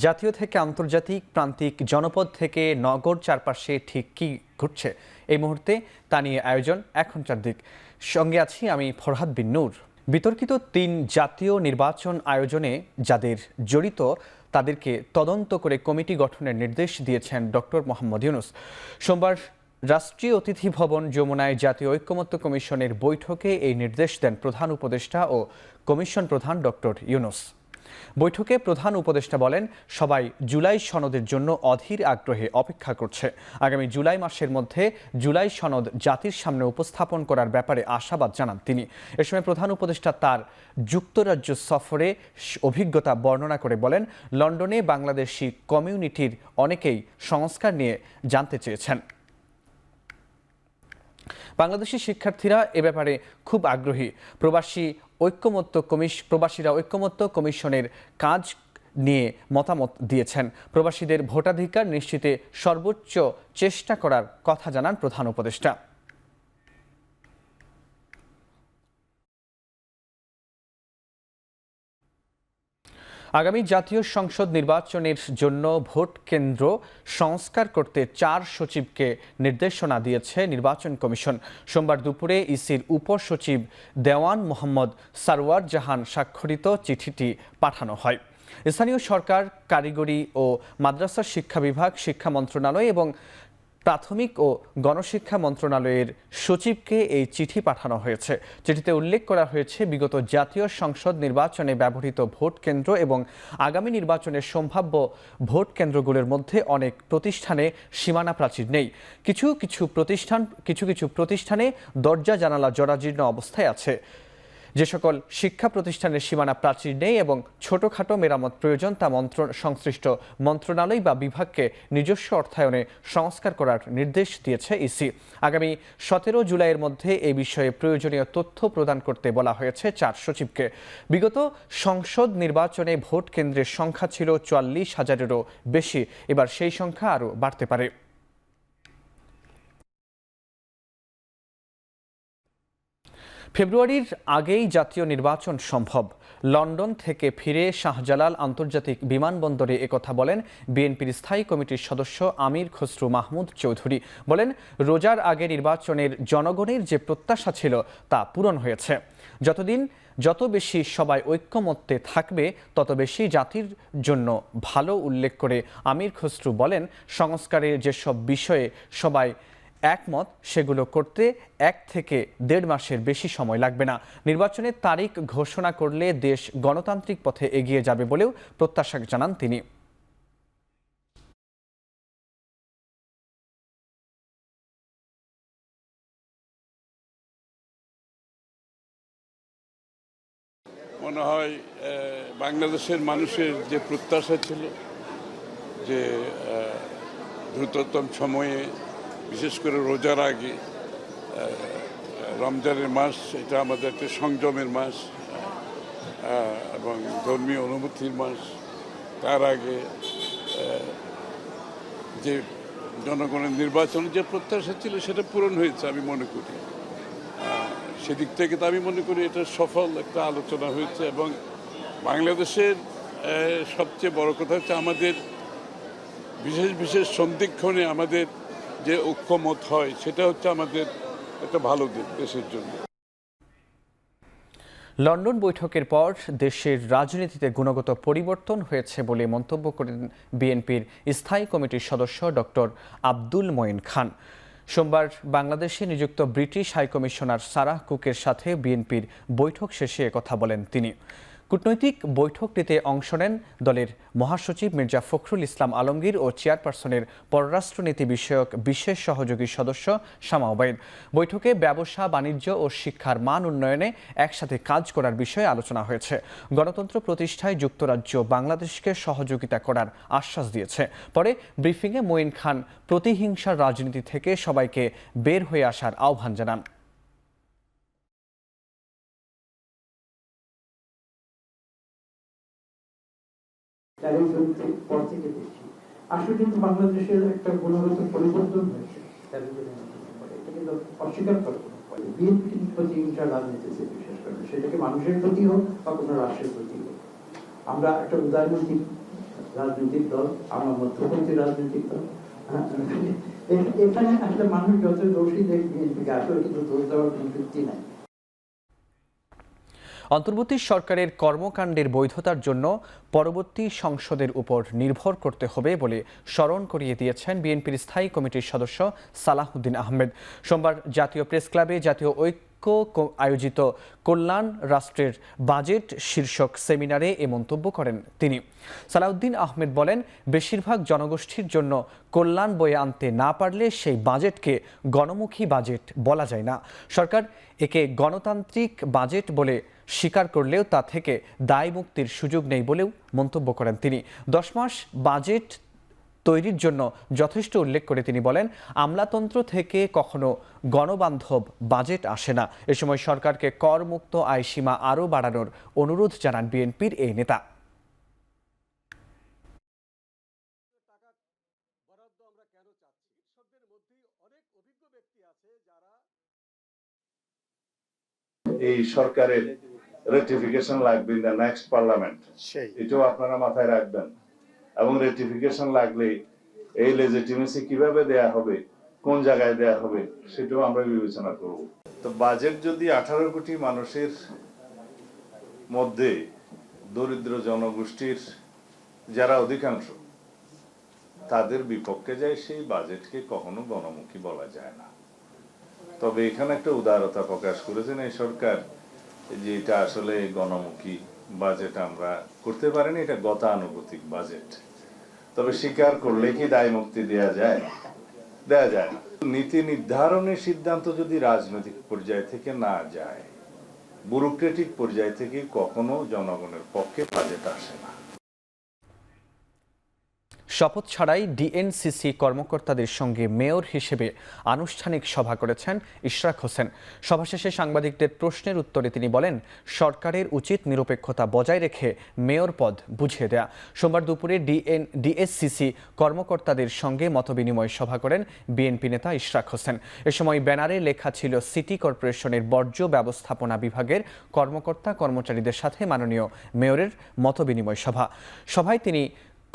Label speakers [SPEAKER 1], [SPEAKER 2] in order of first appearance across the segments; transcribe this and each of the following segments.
[SPEAKER 1] জাতীয় থেকে আন্তর্জাতিক, প্রান্তিক, জনপদ থেকে নগর চারপাশে ঠিক কী ঘটছে এই মুহূর্তে তা নিয়ে আয়োজন এখন চারদিক। সঙ্গে আছি আমি ফরহাদ বিন নূর। বিতর্কিত ৩ জাতীয় নির্বাচন আয়োজনে যাদের জড়িত তাদেরকে তদন্ত করে কমিটি গঠনের নির্দেশ দিয়েছেন ডক্টর মোহাম্মদ ইউনূস। সোমবার রাষ্ট্রীয় অতিথি ভবন যমুনায় জাতীয় ঐকমত্য কমিশনের বৈঠকে এই নির্দেশ দেন প্রধান উপদেষ্টা ও কমিশন প্রধান ডক্টর ইউনূস। বৈঠকে প্রধান উপদেষ্টা বলেন, সবাই জুলাই সনদের জন্য অধীর আগ্রহে অপেক্ষা করছে। আগামী জুলাই মাসের মধ্যে জুলাই সনদ জাতির সামনে উপস্থাপন করার ব্যাপারে আশাবাদ জানান তিনি। এ সময় প্রধান উপদেষ্টা তার যুক্তরাজ্য সফরে অভিজ্ঞতা বর্ণনা করে বলেন, লন্ডনে বাংলাদেশি কমিউনিটির অনেকেই সংস্কার নিয়ে জানতে চেয়েছেন। বাংলাদেশি শিক্ষার্থীরা এ ব্যাপারে খুব আগ্রহী। প্রবাসীরা ঐকমত্য কমিশনের কাজ নিয়ে মতামত দিয়েছেন। প্রবাসীদের ভোটাধিকার নিশ্চিতে সর্বোচ্চ চেষ্টা করার কথা জানান প্রধান উপদেষ্টা। আগামী জাতীয় সংসদ নির্বাচনের জন্য ভোট কেন্দ্র সংস্কার করতে 4 সচিবকে নির্দেশনা দিয়েছে নির্বাচন কমিশন। সোমবার দুপুরে ইসির উপসচিব দেওয়ান মোহাম্মদ সারওয়ার জাহান স্বাক্ষরিত চিঠিটি পাঠানো হয়। স্থানীয় সরকার, কারিগরি ও মাদ্রাসা শিক্ষা বিভাগ, শিক্ষা মন্ত্রণালয় এবং প্রাথমিক ও গণশিক্ষা মন্ত্রণালয়ের সচিবকে এই চিঠি পাঠানো হয়েছে। চিঠিতে উল্লেখ করা হয়েছে, বিগত জাতীয় সংসদ নির্বাচনে ব্যবহৃত ভোট কেন্দ্র এবং আগামী নির্বাচনের সম্ভাব্য ভোট কেন্দ্রগুলোর মধ্যে অনেক প্রতিষ্ঠানে সীমানা প্রাচীর নেই। কিছু কিছু প্রতিষ্ঠানে দরজা জানালা জরাজীর্ণ অবস্থায় আছে। যে সকল শিক্ষা প্রতিষ্ঠানের সীমানা প্রাচীর নেই এবং ছোটখাটো মেরামত প্রয়োজন তা সংশ্লিষ্ট মন্ত্রণালয় বা বিভাগকে নিজস্ব অর্থায়নে সংস্কার করার নির্দেশ দিয়েছে ইসি। আগামী 17 জুলাইয়ের মধ্যে এই বিষয়ে প্রয়োজনীয় তথ্য প্রদান করতে বলা হয়েছে 4 সচিবকে। বিগত সংসদ নির্বাচনে ভোট কেন্দ্রের সংখ্যা ছিল 44,000-এরও বেশি। এবার সেই সংখ্যা আরও বাড়তে পারে। ফেব্রুয়ারির আগেই জাতীয় নির্বাচন সম্ভব। লন্ডন থেকে ফিরে শাহজালাল আন্তর্জাতিক বিমানবন্দরে একথা বলেন বিএনপির স্থায়ী কমিটির সদস্য আমির খসরু মাহমুদ চৌধুরী। বলেন, রোজার আগে নির্বাচনের জনগণের যে প্রত্যাশা ছিল তা পূরণ হয়েছে। যত বেশি সবাই ঐক্যমত্যে থাকবে তত বেশি জাতির জন্য ভালো। উল্লেখ করে আমির খসরু বলেন, সংস্কারের যেসব বিষয়ে সবাই একমত সেগুলো করতে 1 থেকে 1.5 মাসের বেশি সময় লাগবে না। নির্বাচনের তারিখ ঘোষণা করলে দেশ গণতান্ত্রিক পথে এগিয়ে যাবে বলেও প্রত্যাশা জানান তিনি।
[SPEAKER 2] মনে হয় বাংলাদেশের মানুষের যে প্রত্যাশা ছিল যে দ্রুততম সময়ে, বিশেষ করে রোজার আগে, রমজানের মাস এটা আমাদের একটা সংযমের মাস এবং ধর্মীয় অনুভূতির মাস। তার আগে যে জনগণের নির্বাচনের যে প্রত্যাশা ছিল সেটা পূরণ হয়েছে আমি মনে করি। সেদিক থেকে তো আমি মনে করি এটা সফল একটা আলোচনা হয়েছে। এবং বাংলাদেশের সবচেয়ে বড় কথা হচ্ছে আমাদের বিশেষ বিশেষ সন্ধিক্ষণে আমাদের যে ঐক্যমত হয় সেটা হচ্ছে আমাদের একটা ভালো দিক দেশের জন্য।
[SPEAKER 1] লন্ডন বৈঠকের পর দেশের রাজনীতিতে গুণগত পরিবর্তন হয়েছে বলে মন্তব্য করেন বিএনপির স্থায়ী কমিটির সদস্য ডক্টর আব্দুল মঈন খান। সোমবার বাংলাদেশে নিযুক্ত ব্রিটিশ হাইকমিশনার সারাহ কুকের সাথে বিএনপির বৈঠক শেষে একথা বলেন তিনি। কূটনৈতিক বৈঠকটিতে অংশ নেন দলের মহাসচিব মির্জা ফখরুল ইসলাম আলমগীর ও চেয়ারপারসনের পররাষ্ট্রনীতি বিষয়ক বিশেষ সহযোগী সদস্য শামা ওবায়দ। বৈঠকে ব্যবসা, বাণিজ্য ও শিক্ষার মান উন্নয়নে একসাথে কাজ করার বিষয়ে আলোচনা হয়েছে। গণতন্ত্র প্রতিষ্ঠায় যুক্তরাজ্য বাংলাদেশকে সহযোগিতা করার আশ্বাস দিয়েছে। পরে ব্রিফিংয়ে মঈন খান প্রতিহিংসার রাজনীতি থেকে সবাইকে বের হয়ে আসার আহ্বান জানান।
[SPEAKER 3] পর থেকে দেখছি আসলে কিন্তু বাংলাদেশের একটা গুণগত পরিবর্তন হয়েছে। এটা কিন্তু অস্বীকার করার কোনো উপায় নেই। বিএনপি কিন্তু প্রতিহিংসা রাজনীতিতে বিশ্বাস করে, সেটাকে মানুষের প্রতি হোক বা কোনো রাষ্ট্রের প্রতি হোক। আমরা একটা উদারনৈতিক রাজনৈতিক দল, আমার মধ্যপন্থী রাজনৈতিক দল। এখানে আসলে মানুষ যত দোষী দেখবে বিএনপিকে, আসলে কিন্তু দোষ দেওয়ার কোনো ভিত্তি নাই।
[SPEAKER 1] অন্তর্বর্তী সরকারের কর্মকাণ্ডের বৈধতার জন্য পরবর্তী সংসদের উপর নির্ভর করতে হবে বলে স্মরণ করিয়ে দিয়েছেন বিএনপির স্থায়ী কমিটির সদস্য সালাহউদ্দিন আহমেদ। সোমবার জাতীয় প্রেস ক্লাবে জাতীয় ঐক্য আয়োজিত কল্যাণ রাষ্ট্রের বাজেট শীর্ষক সেমিনারে এ মন্তব্য করেন তিনি। সালাহউদ্দিন আহমেদ বলেন, বেশিরভাগ জনগোষ্ঠীর জন্য কল্যাণ বয়ে আনতে না পারলে সেই বাজেটকে গণমুখী বাজেট বলা যায় না। সরকার একে গণতান্ত্রিক বাজেট বলে স্বীকার করলেও তা থেকে দায় মুক্তির সুযোগ নেই বলেও মন্তব্য করেন তিনি। 10 মাস বাজেট তৈরির জন্য যথেষ্ট উল্লেখ করে তিনি বলেন, আমলাতন্ত্র থেকে কখনো গণবান্ধব বাজেট আসে না। এ সময় সরকারকে করমুক্ত আয়সীমা আরও বাড়ানোর অনুরোধ জানান বিএনপির এই নেতা।
[SPEAKER 4] এই সরকারের রেটিফিকেশন লাগবে ইন দ্য নেক্সট পার্লামেন্ট, এটাও আপনারা মাথায় রাখবেন। এবং রেটিফিকেশন লাগলে এই লেজিটিমেসি কিভাবে দেয়া হবে, কোন জায়গায় দেয়া হবে, সেটাও আমরা বিবেচনা করব। তো বাজেট যদি 18 কোটি মানুষের মধ্যে দরিদ্র জনগোষ্ঠীর যারা অধিকাংশ তাদের বিপক্ষে যায়, সেই বাজেটকে কখনো গণমুখী বলা যায় না। তবে এখানে একটা উদারতা প্রকাশ করেছেন এই সরকার যে এটা আসলে গণমুখী বাজেট আমরা করতে পারিনি, এটা গতানুগতিক বাজেট। তবে স্বীকার করলে কি দায় মুক্তি দেয়া যায়? দেয়া যায় না। নীতি নির্ধারণের সিদ্ধান্ত যদি রাজনৈতিক পর্যায় থেকে না যায়, ব্যুরোক্রেটিক পর্যায় থেকে কখনো জনগণের পক্ষে বাজেট আসে না।
[SPEAKER 1] শপথ ছাড়াই ডিএনসিসি কর্মকর্তাদের সঙ্গে মেয়র হিসেবে আনুষ্ঠানিক সভা করেছেন ইশরাক হোসেন। সভা শেষে সাংবাদিকদের প্রশ্নের উত্তরে তিনি বলেন, সরকারের উচিত নিরপেক্ষতা বজায় রেখে মেয়র পদ বুঝিয়ে দেয়া। সোমবার দুপুরে ডিএসসিসি কর্মকর্তাদের সঙ্গে মতবিনিময় সভা করেন বিএনপি নেতা ইশরাক হোসেন। এ সময় ব্যানারে লেখা ছিল সিটি কর্পোরেশনের বর্জ্য ব্যবস্থাপনা বিভাগের কর্মকর্তা কর্মচারীদের সাথে মাননীয় মেয়রের মতবিনিময় সভা। সভায় তিনি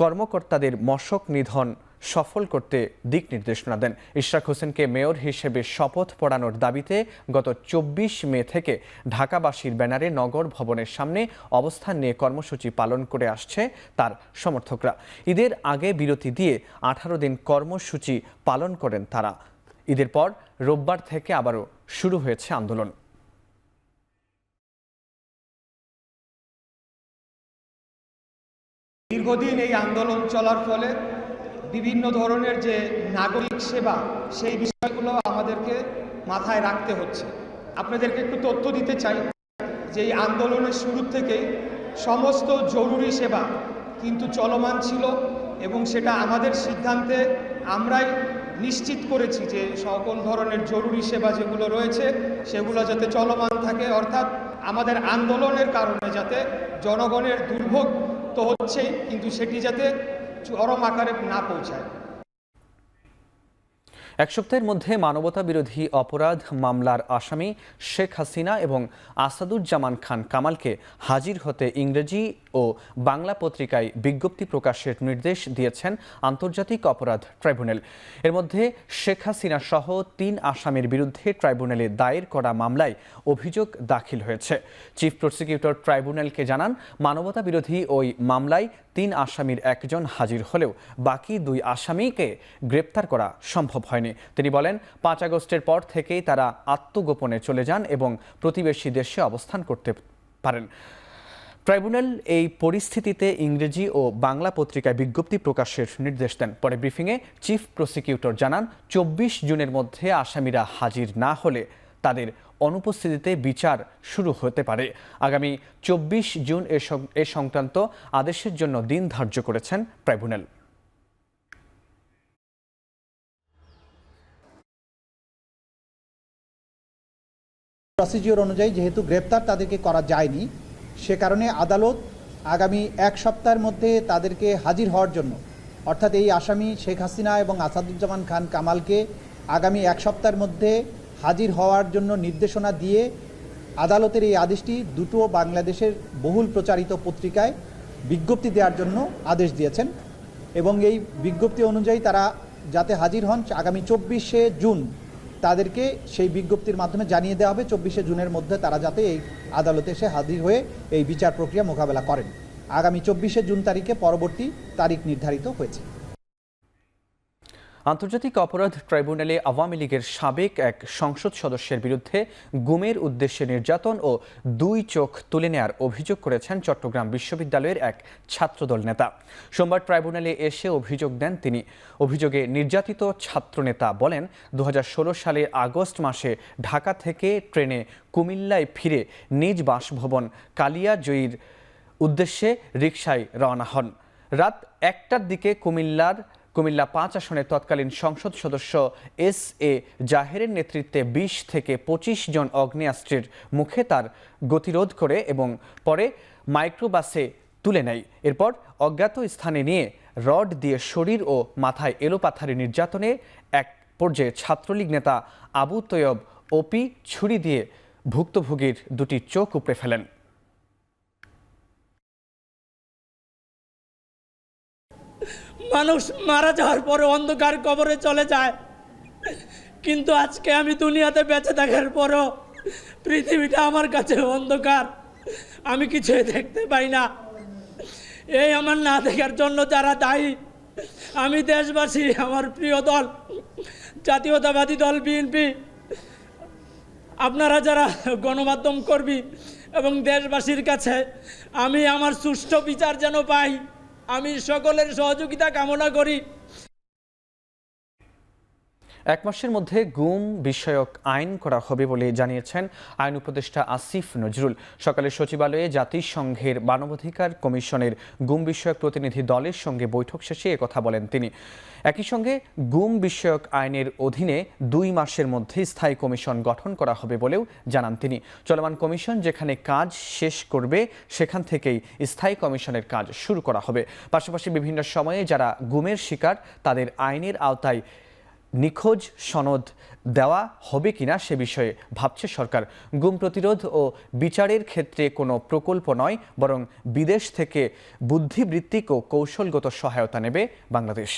[SPEAKER 1] কর্মকর্তাদের মশক নিধন সফল করতে দিক নির্দেশনা দেন। ইশরাক হোসেনকে মেয়র হিসেবে শপথ পড়ানোর দাবিতে গত 24 মে থেকে ঢাকাবাসীর ব্যানারে নগর ভবনের সামনে অবস্থান নিয়ে কর্মসূচি পালন করে আসছে তার সমর্থকরা। ঈদের আগে বিরতি দিয়ে 18 দিন কর্মসূচি পালন করেন তারা। ঈদের পর রোববার থেকে আবারও শুরু হয়েছে আন্দোলন।
[SPEAKER 5] দীর্ঘদিন এই আন্দোলন চলার ফলে বিভিন্ন ধরনের যে নাগরিক সেবা, সেই বিষয়গুলো আমাদেরকে মাথায় রাখতে হচ্ছে। আপনাদেরকে একটু তথ্য দিতে চাই যে এই আন্দোলনের শুরু থেকেই সমস্ত জরুরি সেবা কিন্তু চলমান ছিল এবং সেটা আমাদের সিদ্ধান্তে আমরাই নিশ্চিত করেছি যে সকল ধরনের জরুরি সেবা যেগুলো রয়েছে সেগুলো যাতে চলমান থাকে, অর্থাৎ আমাদের আন্দোলনের কারণে যাতে জনগণের দুর্ভোগ তো হচ্ছেই, কিন্তু সেটি যাতে চরম আকারে না পৌঁছায়।
[SPEAKER 1] এক সপ্তাহের মধ্যে মানবতা বিরোধী অপরাধ মামলার আসামি শেখ হাসিনা এবং আসাদুজ্জামান খান কামালকে হাজির হতে ইংরেজি ও বাংলা পত্রিকায় বিজ্ঞপ্তি প্রকাশের নির্দেশ দিয়েছেন আন্তর্জাতিক অপরাধ ট্রাইব্যুনাল। এর মধ্যে শেখ হাসিনা সহ 3 আসামির বিরুদ্ধে ট্রাইব্যুনালে দায়ের করা মামলায় অভিযোগ দাখিল হয়েছে। চিফ প্রসিকিউটর ট্রাইব্যুনালকে জানান, মানবতা বিরোধী ওই মামলায় 3 আসামির একজন হাজির হলেও বাকি 2 আসামিকে গ্রেপ্তার করা সম্ভব হয়নি। তিনি বলেন, 5 আগস্টের পর থেকেই তারা আত্মগোপনে চলে যান এবং প্রতিবেশী দেশে অবস্থান করতে পারেন। ট্রাইব্যুনাল এই পরিস্থিতিতে ইংরেজি ও বাংলা পত্রিকায় বিজ্ঞপ্তি প্রকাশের নির্দেশ দেন। পরে ব্রিফিংয়ে চিফ প্রসিকিউটর জানান, 24 জুনের মধ্যে আসামিরা হাজির না হলে তাদের অনুপস্থিতিতে বিচার শুরু হতে পারে। আগামী 24 জুন এ সংক্রান্ত আদেশের জন্য দিন ধার্য করেছেন ট্রাইব্যুনাল।
[SPEAKER 6] প্রসিডিওর অনুযায়ী যেহেতু গ্রেপ্তার তাদেরকে করা যায়নি, সে কারণে আদালত আগামী 1 সপ্তাহের মধ্যে তাদেরকে হাজির হওয়ার জন্য, অর্থাৎ এই আসামি শেখ হাসিনা এবং আসাদুজ্জামান খান কামালকে আগামী 1 সপ্তাহের মধ্যে হাজির হওয়ার জন্য নির্দেশনা দিয়ে আদালতের এই আদেশটি 2টো বাংলাদেশের বহুল প্রচারিত পত্রিকায় বিজ্ঞপ্তি দেওয়ার জন্য আদেশ দিয়েছেন এবং এই বিজ্ঞপ্তি অনুযায়ী তারা যাতে হাজির হন আগামী 24শে জুন তাদেরকে সেই বিজ্ঞপ্তির মাধ্যমে জানিয়ে দেওয়া হবে 24শে জুনের মধ্যে তারা যাতে এই আদালতে এসে হাজির হয়ে এই বিচার প্রক্রিয়া মোকাবেলা করেন। আগামী 24শে জুন তারিখে পরবর্তী তারিখ নির্ধারিত হয়েছে।
[SPEAKER 1] আন্তর্জাতিক অপরাধ ট্রাইব্যুনালে আওয়ামী লীগের সাবেক এক সংসদ সদস্যের বিরুদ্ধে গুমের উদ্দেশ্যে নির্যাতন ও 2 চোখ তুলে নেয়ার অভিযোগ করেছেন চট্টগ্রাম বিশ্ববিদ্যালয়ের এক ছাত্রদল নেতা। সোমবার ট্রাইব্যুনালে এসে অভিযোগ দেন তিনি। অভিযোগে নির্যাতিত ছাত্রনেতা বলেন 2016 সালের আগস্ট মাসে ঢাকা থেকে ট্রেনে কুমিল্লায় ফিরে নিজ বাসভবন কালিয়াজয়ীর উদ্দেশ্যে রিকশায় রওনা হন। রাত 1টার দিকে কুমিল্লা 5 আসনের তৎকালীন সংসদ সদস্য এস.এ. জাহেরের নেতৃত্বে 20 থেকে 25 জন আগ্নেয়াস্ত্রের মুখে তার গতিরোধ করে এবং পরে মাইক্রোবাসে তুলে নেয়। এরপর অজ্ঞাত স্থানে নিয়ে রড দিয়ে শরীর ও মাথায় এলোপাথারি নির্যাতনে এক পর্যায়ে ছাত্রলীগ নেতা আবু তৈয়ব ওপি ছুরি দিয়ে ভুক্তভোগীর 2টি চোখ উপড়ে ফেলেন।
[SPEAKER 7] মানুষ মারা যাওয়ার পরে অন্ধকার কবরে চলে যায়, কিন্তু আজকে আমি দুনিয়াতে বেঁচে থাকার পরও পৃথিবীটা আমার কাছে অন্ধকার, আমি কিছুই দেখতে পাই না। এই আমার না দেখার জন্য যারা দায়ী, আমি দেশবাসী, আমার প্রিয় দল জাতীয়তাবাদী দল বিএনপি, আপনারা যারা গণমাধ্যম কর্মী এবং দেশবাসীর কাছে আমি আমার সুষ্ঠু বিচার যেন পাই, আমি সকলের সহযোগিতা কামনা করি।
[SPEAKER 1] 1 মাসের মধ্যে গুম বিষয়ক আইন করা হবে বলে জানিয়েছেন আইন উপদেষ্টা আসিফ নজরুল। সকালে সচিবালয়ে জাতিসংঘের মানবাধিকার কমিশনের গুম বিষয়ক প্রতিনিধি দলের সঙ্গে বৈঠক শেষে একথা বলেন তিনি। একই সঙ্গে গুম বিষয়ক আইনের অধীনে 2 মাসের মধ্যে স্থায়ী কমিশন গঠন করা হবে বলেও জানান তিনি। চলমান কমিশন যেখানে কাজ শেষ করবে সেখান থেকেই স্থায়ী কমিশনের কাজ শুরু করা হবে। পাশাপাশি বিভিন্ন সময়ে যারা গুমের শিকার তাদের আইনের আওতায় নিখোঁজ সনদ দেওয়া হবে কিনা সে বিষয়ে ভাবছে সরকার। গুম প্রতিরোধ ও বিচারের ক্ষেত্রে কোনো প্রকল্প নয়, বরং বিদেশ থেকে বুদ্ধিবৃত্তিক ও কৌশলগত সহায়তা নেবে বাংলাদেশ।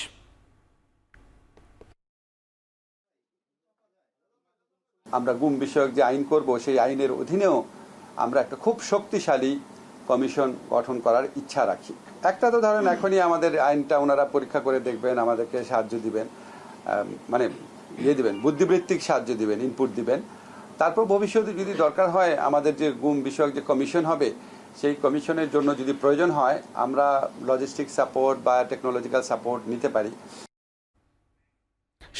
[SPEAKER 8] আমরা গুম বিষয়ক যে আইন করব সেই আইনের অধীনেও আমরা একটা খুব শক্তিশালী কমিশন গঠন করার ইচ্ছা রাখি। একটা তো ধরেন এখনই আমাদের আইনটা ওনারা পরীক্ষা করে দেখবেন, আমাদেরকে সাহায্য দিবেন, মানে দিবেন, বুদ্ধিবৃত্তিক সাহায্য দিবেন, ইনপুট দিবেন। তারপর ভবিষ্যতে যদি দরকার হয় আমাদের যে গুম বিষয়ক যে কমিশন হবে সেই কমিশনের জন্য যদি প্রয়োজন হয় আমরা লজিস্টিক সাপোর্ট বা টেকনোলজিক্যাল সাপোর্ট নিতে পারি।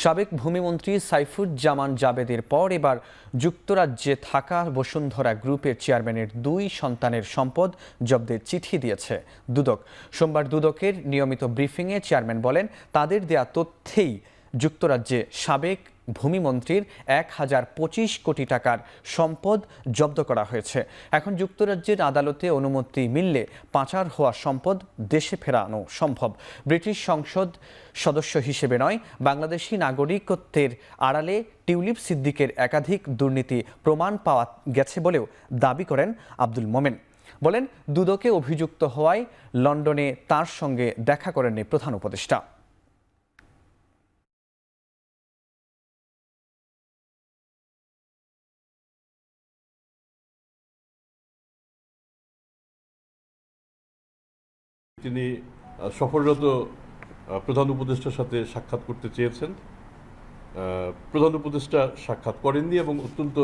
[SPEAKER 1] সাবেক ভূমিমন্ত্রী সাইফুজ্জামান জাবেদের পর এবার যুক্তরাজ্যে থাকা বসুন্ধরা গ্রুপের চেয়ারম্যানের 2 সন্তানের সম্পদ জব্দের চিঠি দিয়েছে দুদক। সোমবার দুদকের নিয়মিত ব্রিফিংয়ে চেয়ারম্যান বলেন তাদের দেয়া তথ্যেই যুক্তরাজ্যে সাবেক ভূমিমন্ত্রীর 1025 কোটি টাকার সম্পদ জব্দ করা হয়েছে। এখন যুক্তরাজ্যের আদালতে অনুমতি মিললে পাচার হওয়া সম্পদ দেশে ফেরানো সম্ভব। ব্রিটিশ সংসদ সদস্য হিসেবে নয়, বাংলাদেশি নাগরিকত্বের আড়ালে টিউলিপ সিদ্দিকের একাধিক দুর্নীতি প্রমাণ পাওয়া গেছে বলেও দাবি করেন আব্দুল মোমেন। বলেন দুদকে অভিযুক্ত হওয়ায় লন্ডনে তার সঙ্গে দেখা করেননি প্রধান উপদেষ্টা।
[SPEAKER 9] তিনি সফররত প্রধান উপদেষ্টার সাথে সাক্ষাৎ করতে চেয়েছেন। প্রধান উপদেষ্টা সাক্ষাৎ করেননি এবং অত্যন্ত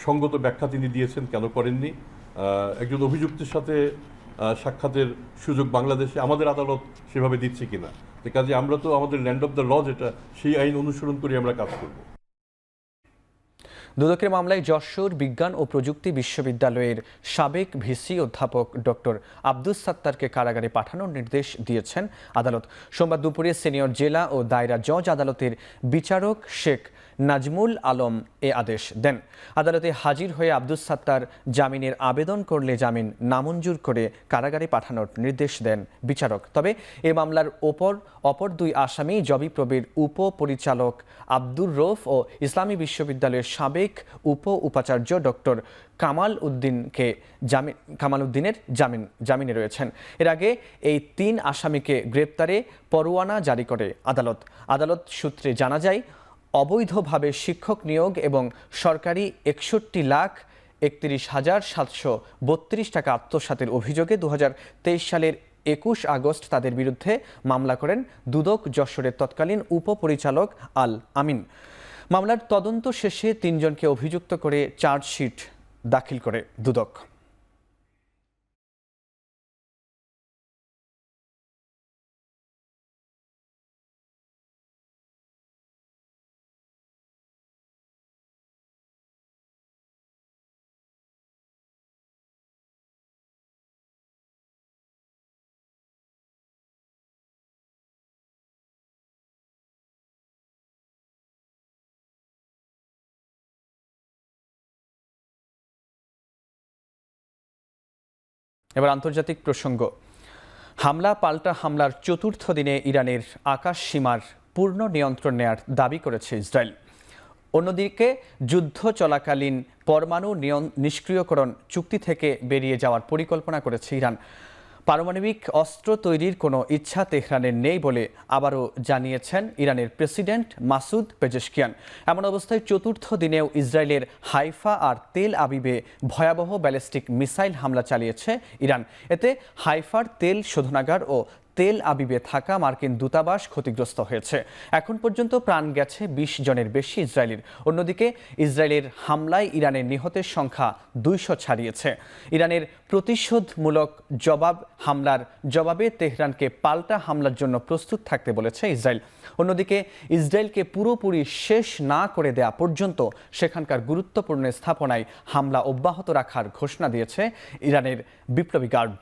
[SPEAKER 9] সঙ্গত ব্যাখ্যা তিনি দিয়েছেন কেন করেননি। একজন অভিযুক্তের সাথে সাক্ষাতের সুযোগ বাংলাদেশে আমাদের আদালত সেভাবে দিচ্ছে কিনা, কাজে আমরা তো আমাদের ল্যান্ড অফ দ্য ল যেটা সেই আইন অনুসরণ করে আমরা কাজ করব।
[SPEAKER 1] দুদকের মামলায় যশোর বিজ্ঞান ও প্রযুক্তি বিশ্ববিদ্যালয়ের সাবেক ভিসি অধ্যাপক ডক্টর আব্দুস সাত্তারকে কারাগারে পাঠানোর নির্দেশ দিয়েছেন আদালত। সোমবার দুপুরে সিনিয়র জেলা ও দায়রা জজ আদালতের বিচারক শেখ নাজমুল আলম এ আদেশ দেন। আদালতে হাজির হয়ে আব্দুস সাত্তার জামিনের আবেদন করলে জামিন নামঞ্জুর করে কারাগারে পাঠানোর নির্দেশ দেন বিচারক। তবে এ মামলার অপর দুই আসামি জবি প্রবির উপপরিচালক আব্দুর রৌফ ও ইসলামী বিশ্ববিদ্যালয়ের সাবেক উপাচার্য ডক্টর কামাল উদ্দিনের জামিনে রয়েছেন। এর আগে এই 3 আসামিকে গ্রেপ্তারে পরোয়ানা জারি করে আদালত সূত্রে জানা যায়, অবৈধভাবে শিক্ষক নিয়োগ এবং সরকারি 61,31,732 টাকা আত্মসাতের অভিযোগে 2023 সালের 21 আগস্ট তাদের বিরুদ্ধে মামলা করেন দুদক যশোরের তৎকালীন উপপরিচালক আল আমিন। মামলার তদন্ত শেষে 3 জনকে অভিযুক্ত করে চার্জশিট দাখিল করে দুদক। এবার আন্তর্জাতিক প্রসঙ্গ। হামলা পাল্টা হামলার 4র্থ দিনে ইরানের আকাশ সীমার পূর্ণ নিয়ন্ত্রণ নেয়ার দাবি করেছে ইসরায়েল। অন্যদিকে যুদ্ধ চলাকালীন পরমাণু নিষ্ক্রিয়করণ চুক্তি থেকে বেরিয়ে যাওয়ার পরিকল্পনা করেছে ইরান। পারমাণবিক অস্ত্র তৈরির কোনো ইচ্ছা তেহরানের নেই বলে আবারও জানিয়েছেন ইরানের প্রেসিডেন্ট মাসুদ পেজেশকিয়ান। এমন অবস্থায় 4র্থ দিনেও ইসরায়েলের হাইফা আর তেল আবিবে ভয়াবহ ব্যালিস্টিক মিসাইল হামলা চালিয়েছে ইরান। এতে হাইফার তেল শোধনাগার ও তেল আবিবে থাকা মার্কিন দূতাবাস ক্ষতিগ্রস্ত হয়েছে। এখন পর্যন্ত প্রাণ গেছে 20 জনের বেশি ইসরায়েলির। অন্যদিকে ইসরায়েলের হামলায় ইরানের নিহতের সংখ্যা 200 ছাড়িয়েছে। ইরানের প্রতিশোধমূলক হামলার জবাবে তেহরানকে পাল্টা হামলার জন্য প্রস্তুত থাকতে বলেছে ইসরায়েল। অন্যদিকে ইসরায়েলকে পুরোপুরি শেষ না করে দেয়া পর্যন্ত সেখানকার গুরুত্বপূর্ণ স্থাপনায় হামলা অব্যাহত রাখার ঘোষণা দিয়েছে ইরানের বিপ্লবী গার্ড।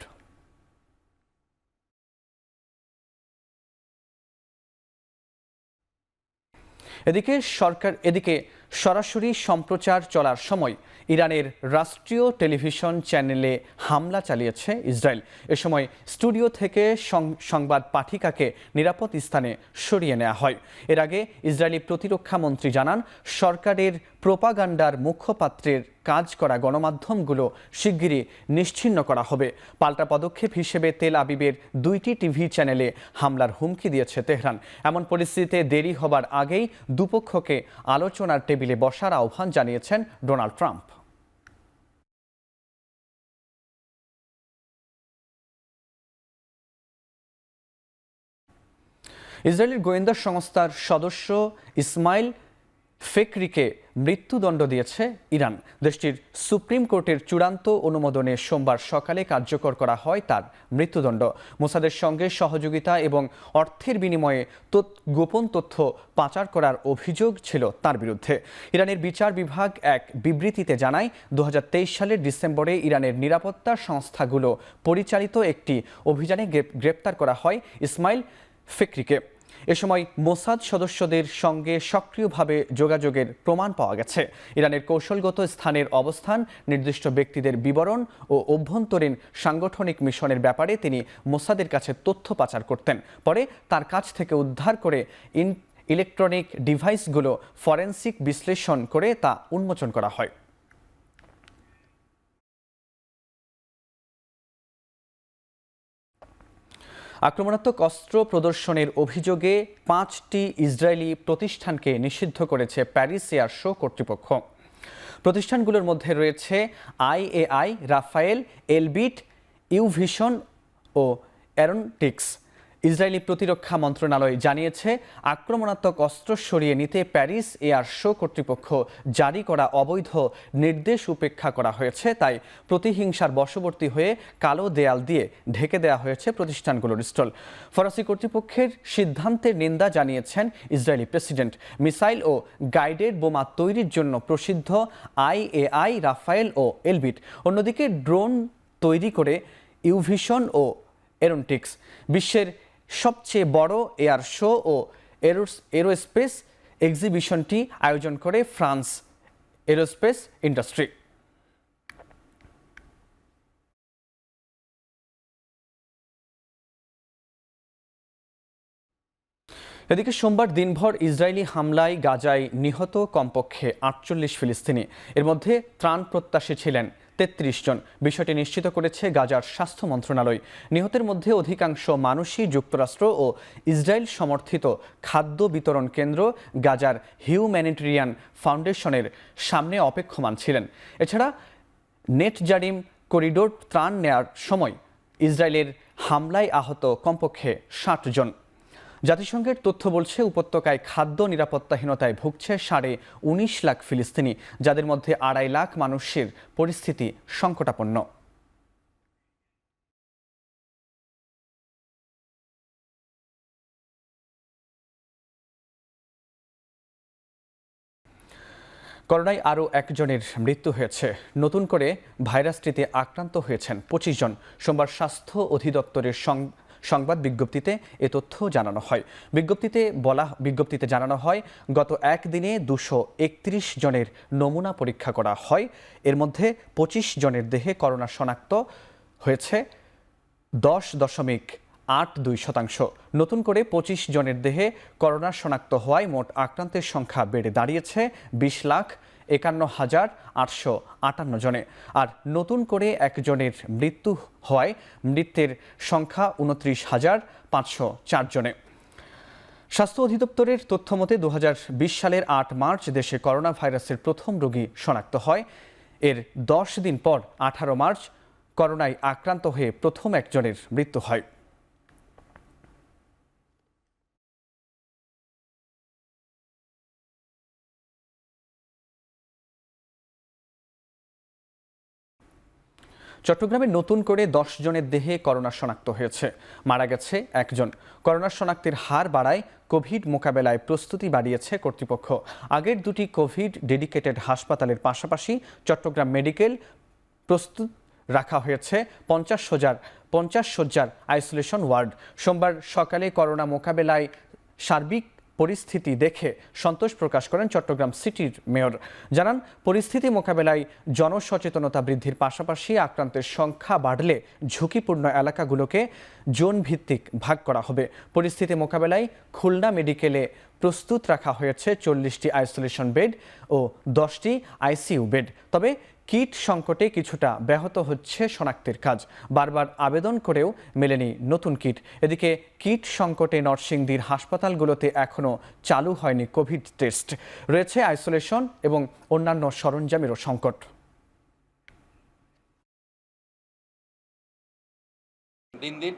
[SPEAKER 1] এদিকে সরাসরি সম্প্রচার চলার সময় ইরানের রাষ্ট্রীয় টেলিভিশন চ্যানেলে হামলা চালিয়েছে ইসরায়েল। এ সময় স্টুডিও থেকে সংবাদ পাঠিকাকে নিরাপদ স্থানে সরিয়ে নেওয়া হয়। এর আগে ইসরায়েলি প্রতিরক্ষা মন্ত্রী জানান, সরকারের প্রোপাগান্ডার মুখপাত্রের কাজ করা গণমাধ্যমগুলো শিগগিরই নিশ্চিহ্ন করা হবে। পাল্টা পদক্ষেপ হিসেবে তেল আবিবের 2টি টিভি চ্যানেলে হামলার হুমকি দিয়েছে তেহরান। এমন পরিস্থিতিতে দেরি হবার আগেই দুপক্ষকে আলোচনার টেবিলে বসার আহ্বান জানিয়েছেন ডোনাল্ড ট্রাম্প। ইসরায়েলের গোয়েন্দা সংস্থার সদস্য ইসমাইল ফেকরিকে মৃত্যুদণ্ড দিয়েছে ইরান। দেশটির সুপ্রিম কোর্টের চূড়ান্ত অনুমোদনে সোমবার সকালে কার্যকর করা হয় তার মৃত্যুদণ্ড। মোসাদের সঙ্গে সহযোগিতা এবং অর্থের বিনিময়ে গোপন তথ্য পাচার করার অভিযোগ ছিল তার বিরুদ্ধে। ইরানের বিচার বিভাগ এক বিবৃতিতে জানায়, 2023 সালের ডিসেম্বরে ইরানের নিরাপত্তা সংস্থাগুলো পরিচালিত একটি অভিযানে গ্রেপ্তার করা হয় ইসমাইল ফেকরিকে। এ সময় মোসাদ সদস্যদের সঙ্গে সক্রিয়ভাবে যোগাযোগের প্রমাণ পাওয়া গেছে। ইরানের কৌশলগত স্থানের অবস্থান, নির্দিষ্ট ব্যক্তিদের বিবরণ ও অভ্যন্তরীণ সাংগঠনিক মিশনের ব্যাপারে তিনি মোসাদের কাছে তথ্য পাচার করতেন। পরে তার কাছ থেকে উদ্ধার করে ইলেকট্রনিক ডিভাইসগুলো ফরেনসিক বিশ্লেষণ করে তা উন্মোচন করা হয়। আক্রমণাত্মক অস্ত্র প্রদর্শনের অভিযোগে 5টি ইসরায়েলি প্রতিষ্ঠানকে নিষিদ্ধ করেছে প্যারিস এয়ার শো কর্তৃপক্ষ। প্রতিষ্ঠানগুলোর মধ্যে রয়েছে IAI, রাফায়েল, এলবিট, ইউভিশন ও অ্যারোনটিক্স। ইসরায়েলি প্রতিরক্ষা মন্ত্রণালয় জানিয়েছে, আক্রমণাত্মক অস্ত্র সরিয়ে নিতে প্যারিস এয়ার শো কর্তৃপক্ষ জারি করা অবৈধ নির্দেশ উপেক্ষা করা হয়েছে। তাই প্রতিহিংসার বশবর্তী হয়ে কালো দেয়াল দিয়ে ঢেকে দেওয়া হয়েছে প্রতিষ্ঠানগুলোর স্টল। ফরাসি কর্তৃপক্ষের সিদ্ধান্তের নিন্দা জানিয়েছেন ইসরায়েলি প্রেসিডেন্ট। মিসাইল ও গাইডেড বোমা তৈরির জন্য প্রসিদ্ধ IAI, রাফায়েল ও এলবিট। অন্যদিকে ড্রোন তৈরি করে ইউভিশন ও অ্যারোনটিক্স। বিশ্বের সবচেয়ে বড় এয়ার শো ও এরোস্পেস এক্সিবিশনটি আয়োজন করে ফ্রান্স এরোস্পেস ইন্ডাস্ট্রি। এদিকে সোমবার দিনভর ইসরায়েলি হামলায় গাজায় নিহত কমপক্ষে ৪৮ ফিলিস্তিনি, এর মধ্যে ত্রাণ প্রত্যাশী ছিলেন ৩৩ জন। বিষয়টি নিশ্চিত করেছে গাজার স্বাস্থ্য মন্ত্রণালয়। নিহতের মধ্যে অধিকাংশ মানুষই যুক্তরাষ্ট্র ও ইসরায়েল সমর্থিত খাদ্য বিতরণ কেন্দ্র গাজার হিউম্যানিটেরিয়ান ফাউন্ডেশনের সামনে অপেক্ষমান ছিলেন। এছাড়া নেটজারিম করিডোর ত্রাণ নেয়ার সময় ইসরায়েলের হামলায় আহত কমপক্ষে ৬০ জন। জাতিসংঘের তথ্য বলছে উপত্যকায় খাদ্য নিরাপত্তাহীনতায় ভুগছে ১৯.৫ লাখ ফিলিস্তিনি, যাদের মধ্যে ২.৫ লাখ মানুষের পরিস্থিতি সংকটাপন্ন। করোনায় আরও একজনের মৃত্যু হয়েছে। নতুন করে ভাইরাসটিতে আক্রান্ত হয়েছেন ২৫ জন। সোমবার স্বাস্থ্য অধিদপ্তরের সংবাদ বিজ্ঞপ্তিতে এ তথ্য জানানো হয়। বিজ্ঞপ্তিতে জানানো হয়, গত একদিনে ২৩১ জনের নমুনা পরীক্ষা করা হয়। এর মধ্যে ২৫ জনের দেহে করোনা শনাক্ত হয়েছে 10.82%। নতুন করে ২৫ জনের দেহে করোনা শনাক্ত হওয়ায় মোট আক্রান্তের সংখ্যা বেড়ে দাঁড়িয়েছে ২০,৫১,৮৫৮ জনে। আর নতুন করে একজনের মৃত্যু হওয়ায় মৃতের সংখ্যা ২৯,৫০৪ জনে। স্বাস্থ্য অধিদপ্তরের তথ্যমতে ২০২০ সালের ৮ মার্চ দেশে করোনা ভাইরাসের প্রথম রোগী শনাক্ত হয়। এর ১০ দিন পর ১৮ মার্চ করোনায় আক্রান্ত হয়ে প্রথম একজনের মৃত্যু হয়। চট্টগ্রামে নতুন করে ১০ জনের দেহে করোনা শনাক্ত হয়েছে, মারা গেছে একজন। করোনা শনাক্তের হার বাড়ায় কোভিড মোকাবেলায় প্রস্তুতি বাড়িয়েছে কর্তৃপক্ষ। আগের দুটি কোভিড ডেডিকেটেড হাসপাতালের পাশাপাশি চট্টগ্রাম মেডিকেল প্রস্তুত রাখা হয়েছে ৫০ শয্যার আইসোলেশন ওয়ার্ড। সোমবার সকালে করোনা মোকাবেলায় সার্বিক পরিস্থিতি দেখে সন্তোষ প্রকাশ করেন চট্টগ্রাম সিটির মেয়র। জানান, পরিস্থিতি মোকাবেলায় জনসচেতনতা বৃদ্ধির পাশাপাশি আক্রান্তের সংখ্যা বাড়লে ঝুঁকিপূর্ণ এলাকাগুলোকে জোন ভিত্তিক ভাগ করা হবে। পরিস্থিতি মোকাবেলায় খুলনা মেডিকেলে প্রস্তুত রাখা হয়েছে ৪০টি আইসোলেশন বেড ও ১০টি আইসিইউ বেড। তবে কিট সংকটে কিছুটা ব্যাহত হচ্ছে শনাক্তের কাজ। বারবার আবেদন করেও মেলেনি নতুন কিট। এদিকে কিট সংকটে নরসিংদীর হাসপাতালগুলোতে এখনও চালু হয়নি কোভিড টেস্ট। রয়েছে আইসোলেশন এবং অন্যান্য সরঞ্জামেরও সংকট।
[SPEAKER 10] দিন দিন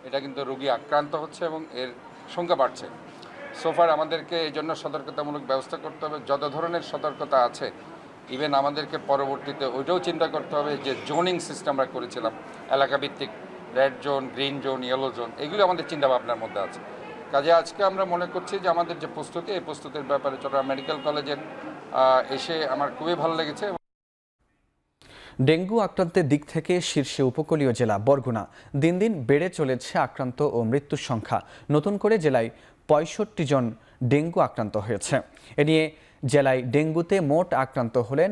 [SPEAKER 10] এটা কিন্তু রোগী আক্রান্ত হচ্ছে এবং এর সংখ্যা বাড়ছে। সোফার আমাদেরকে এই জন্য সতর্কতামূলক ব্যবস্থা করতে হবে। যত ধরনের সতর্কতা আছে, ইভেন আমাদেরকে পরবর্তীতে ওইটাও চিন্তা করতে হবে যে জোনিং সিস্টেম আমরা করেছিলাম এলাকাভিত্তিক, red zone, green zone, yellow zone, এগুলো আমাদের চিন্তাভাবনার মধ্যে আছে। কাজে আজকে আমরা মনে করছি যে আমাদের যে প্রস্তুতি, এই প্রস্তুতির ব্যাপারে চট্টগ্রাম মেডিকেল কলেজের এসে আমার খুবই ভালো লেগেছে।
[SPEAKER 1] ডেঙ্গু আক্রান্তের দিক থেকে শীর্ষে উপকূলীয় জেলা বরগুনা। দিন দিন বেড়ে চলেছে আক্রান্ত ও মৃত্যুর সংখ্যা। নতুন করে জেলায় ৬৫ জন ডেঙ্গু আক্রান্ত হয়েছে। এ নিয়ে জেলায় ডেঙ্গুতে মোট আক্রান্ত হলেন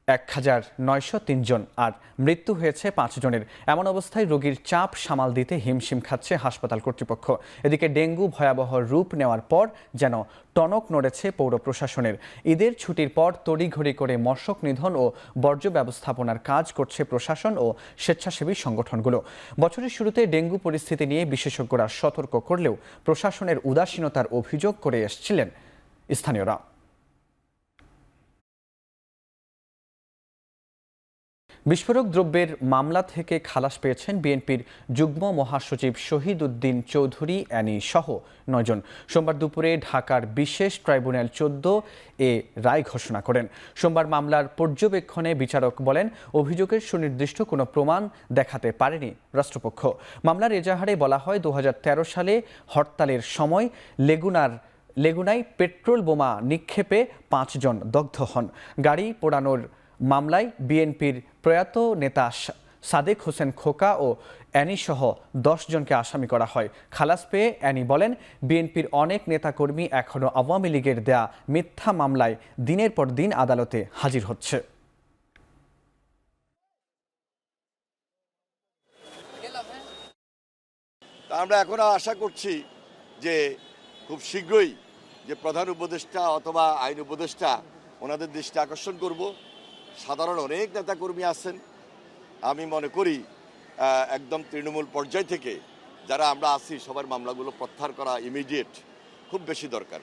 [SPEAKER 1] ১,৯০৩ জন, আর মৃত্যু হয়েছে ৫ জনের। এমন অবস্থায় রোগীর চাপ সামাল দিতে হিমশিম খাচ্ছে হাসপাতাল কর্তৃপক্ষ। এদিকে ডেঙ্গু ভয়াবহ রূপ নেওয়ার পর যেন টনক নড়েছে পৌর প্রশাসনের। ঈদের ছুটির পর তড়িঘড়ি করে মশক নিধন ও বর্জ্য ব্যবস্থাপনার কাজ করছে প্রশাসন ও স্বেচ্ছাসেবী সংগঠনগুলো। বছরের শুরুতে ডেঙ্গু পরিস্থিতি নিয়ে বিশেষজ্ঞরা সতর্ক করলেও প্রশাসনের উদাসীনতার অভিযোগ করে এসেছিলেন স্থানীয়রা। বিস্ফোরক দ্রব্যের মামলা থেকে খালাস পেয়েছেন বিএনপির যুগ্ম মহাসচিব শহীদ উদ্দিন চৌধুরী অ্যানি সহ ৯ জন। সোমবার দুপুরে ঢাকার বিশেষ ট্রাইব্যুনাল ১৪ রায় ঘোষণা করেন। সোমবার মামলার পর্যবেক্ষণে বিচারক বলেন, অভিযোগের সুনির্দিষ্ট কোনো প্রমাণ দেখাতে পারেনি রাষ্ট্রপক্ষ। মামলার এজাহারে বলা হয়, ২০১৩ সালে হরতালের সময় লেগুনায় পেট্রোল বোমা নিক্ষেপে ৫ জন দগ্ধ হন। গাড়ি পোড়ানোর মামলায় বিএনপির প্রয়াত নেতা সাদেক হোসেন খোকা ও অ্যানি সহ 10 জনকে আসামি করা হয়। খালাস পেয়ে অ্যানি বলেন, বিএনপির অনেক নেতাকর্মী এখনও আওয়ামী লীগের দেয়া মিথ্যা মামলায় দিনের পর দিন আদালতে হাজির হচ্ছে।
[SPEAKER 11] আমরা এখন আশা করছি যে খুব শীঘ্রই যে প্রধান উপদেষ্টা অথবা আইন উপদেষ্টা ওনাদের দৃষ্টি আকর্ষণ করব। সাধারণ অনেক নেতাকর্মী আছেন, আমি মনে করি একদম তৃণমূল পর্যায় থেকে যারা আমরা আছি সবার মামলাগুলো প্রত্যাহার করা ইমিডিয়েট খুব বেশি দরকার।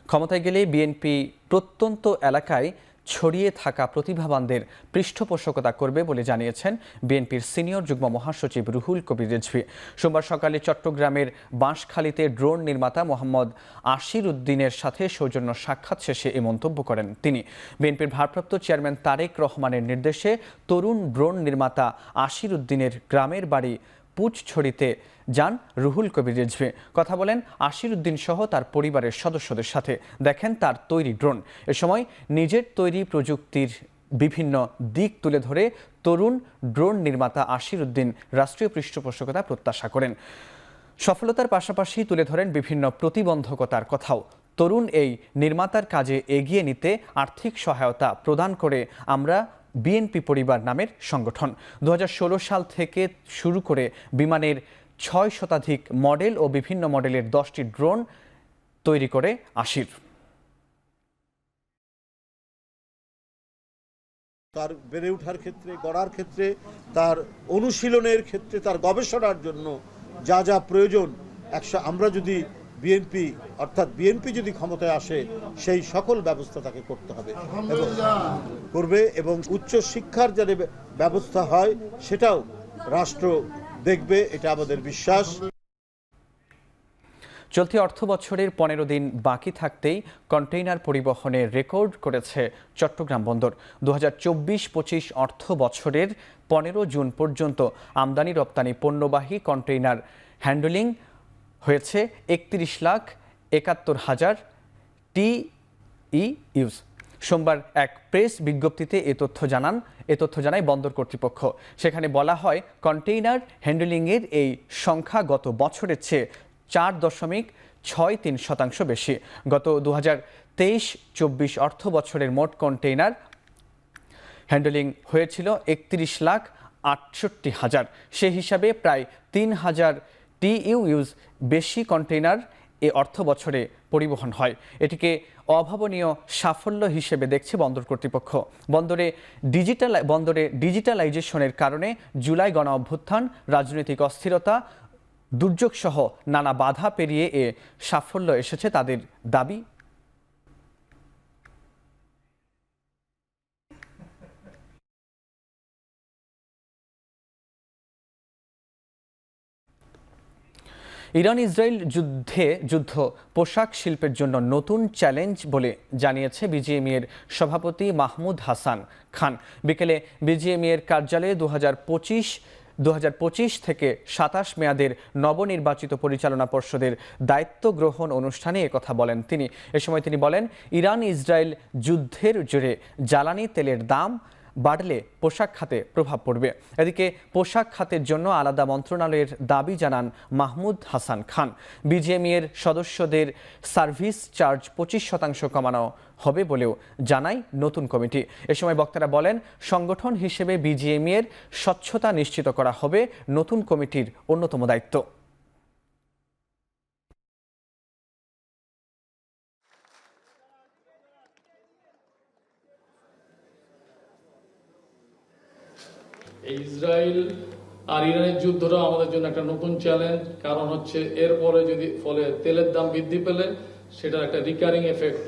[SPEAKER 1] ক্ষমতায় গেলে বিএনপি প্রত্যন্ত এলাকায় ছড়িয়ে থাকা প্রতিভাবানদের পৃষ্ঠপোষকতা করবে বলে জানিয়েছেন বিএনপির সিনিয়র যুগ্ম মহাসচিব রুহুল কবির রিজভী। সোমবার সকালে চট্টগ্রামের বাঁশখালীতে ড্রোন নির্মাতা মোহাম্মদ আশির উদ্দিনের সাথে সৌজন্য সাক্ষাৎ শেষে এ মন্তব্য করেন তিনি। বিএনপির ভারপ্রাপ্ত চেয়ারম্যান তারেক রহমানের নির্দেশে তরুণ ড্রোন নির্মাতা আশির উদ্দিনের গ্রামের বাড়ি পুচছড়িতে যান রুহুল কবির রিজভী। কথা বলেন আশির উদ্দিন সহ তার পরিবারের সদস্যদের সাথে, দেখেন তার তৈরি ড্রোন। এ সময় নিজের তৈরি প্রযুক্তির বিভিন্ন দিক তুলে ধরে তরুণ ড্রোন নির্মাতা আশির উদ্দিন রাষ্ট্রীয় পৃষ্ঠপোষকতা প্রত্যাশা করেন। সফলতার পাশাপাশি তুলে ধরেন বিভিন্ন প্রতিবন্ধকতার কথাও। তরুণ এই নির্মাতার কাজে এগিয়ে নিতে আর্থিক সহায়তা প্রদান করে আমরা বিএনপি পরিবার নামের সংগঠন 2016 সাল থেকে শুরু করে বিমানের 6 শতাধিক মডেল ও বিভিন্ন মডেলের 10টি ড্রোন তৈরি করে আশির।
[SPEAKER 12] তার বেড়ে ওঠার ক্ষেত্রে, গড়ার ক্ষেত্রে, তার অনুশীলনের ক্ষেত্রে, তার গবেষণার জন্য যা যা প্রয়োজন আমরা যদি বিএনপি অর্থাৎ বিএনপি যদি ক্ষমতায় আসে সেই সকল ব্যবস্থা তাকে করতে হবে এবং করবে, এবং উচ্চ শিক্ষার যে ব্যবস্থা হয় সেটাও রাষ্ট্র দেখবে, এটা আমাদের বিশ্বাস।
[SPEAKER 1] চলতি অর্থ বছরের 15 দিন বাকি থাকতেই কন্টেইনার পরিবহনে রেকর্ড করেছে চট্টগ্রাম বন্দর। 2024-25 অর্থ বছরের 15 জুন পর্যন্ত আমদানি রপ্তানি পণ্যবাহী কন্টেইনার হ্যান্ডলিং হয়েছে 31,71,000 TEUs। সোমবার এক প্রেস বিজ্ঞপ্তিতে এ তথ্য জানায় বন্দর কর্তৃপক্ষ। সেখানে বলা হয়, কন্টেইনার হ্যান্ডলিংয়ের এই সংখ্যা গত বছরের চেয়ে 4.63% বেশি। গত 2023-24 অর্থ বছরের মোট কন্টেইনার হ্যান্ডলিং হয়েছিল 31,68,000। সে হিসাবে প্রায় 3,000 TEUs বেশি কন্টেইনার এ অর্থ বছরে পরিবহন হয়। এটিকে অভাবনীয় সাফল্য হিসেবে দেখছে বন্দর কর্তৃপক্ষ। বন্দরে ডিজিটালাইজেশনের কারণে জুলাই গণ অভ্যুত্থান, রাজনৈতিক অস্থিরতা, দুর্যোগ সহ নানা বাধা পেরিয়ে এ সাফল্য এসেছে তাদের দাবি। ইরান ইসরায়েল যুদ্ধ পোশাক শিল্পের জন্য নতুন চ্যালেঞ্জ বলে জানিয়েছে বিজিএমইএর সভাপতি মাহমুদ হাসান খান। বিকেলে বিজিএমইএর কার্যালয়ে 2025 থেকে 27 মেয়াদের নবনির্বাচিত পরিচালনা পর্ষদের দায়িত্ব গ্রহণ অনুষ্ঠানে একথা বলেন তিনি। এ সময় তিনি বলেন, ইরান ইসরায়েল যুদ্ধের জেরে জ্বালানি তেলের দাম বাড়লে পোশাক খাতে প্রভাব পড়বে। এদিকে পোশাক খাতের জন্য আলাদা মন্ত্রণালয়ের দাবি জানান মাহমুদ হাসান খান। বিজিএমইএর সদস্যদের সার্ভিস চার্জ 25% কমানো হবে বলেও জানায় নতুন কমিটি। এ সময় বক্তারা বলেন, সংগঠন হিসেবে বিজিএমইএর স্বচ্ছতা নিশ্চিত করা হবে নতুন কমিটির অন্যতম দায়িত্ব।
[SPEAKER 13] ইসরায়েল আর ইরানের যুদ্ধটা আমাদের জন্য একটা নতুন চ্যালেঞ্জ। কারণ হচ্ছে এরপরে যদি ফলে তেলের দাম বৃদ্ধি পেলে সেটার একটা রিকারিং এফেক্ট